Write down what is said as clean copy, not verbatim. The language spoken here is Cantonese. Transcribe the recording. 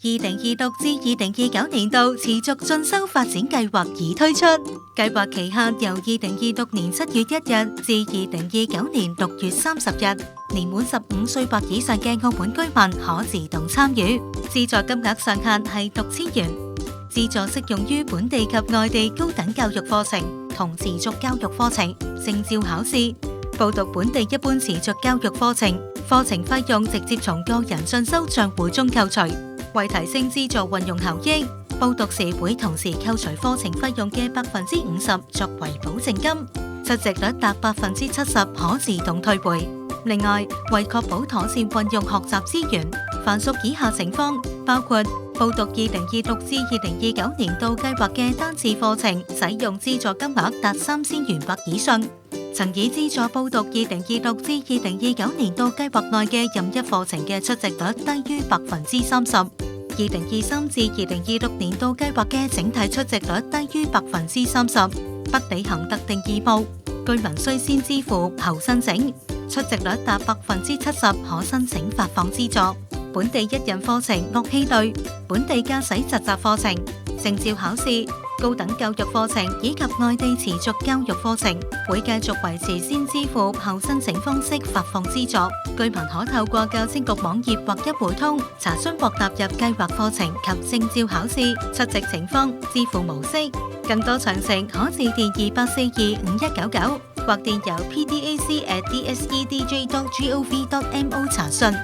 2026至2029年度持續進修發展計劃已推出，計劃期限由2026年7月1日至2029年6月30日，年滿15歲或以上嘅澳門居民可自動參與，資助金額上限係6000元，資助適用於本地及外地高等教育課程同持續教育課程，證照考試。報讀本地一般持續教育課程，課程費用直接從個人進修賬戶中扣除。為提升資助運用效益，報讀時會同時扣除課程費用嘅50%作為保證金，出席率達70%可自動退回。另外，為確保妥善運用學習資源，凡屬以下情況，包括報讀2026至2029年度計劃嘅單次課程，使用資助金額達3000元或以上。曾以資助報讀2026至2029年度計劃內嘅任一課程嘅出席率低於30%，2023至2026年度計劃嘅整體出席率低於30%，不履行特定義務，居民需先支付後申請，出席率達70%可申請發放資助。本地一人課程樂器類、本地駕駛實習課程、證照考試、高等教育課程以及外地持續教育課程會繼續維持先支付後申請方式發放資助，居民可透過教青局網頁或一戶通查詢獲納入計劃課程及證照考試、出席情況、支付模式。更多詳情可致電28425199或電郵pdac@dsedj.gov.mo 查詢。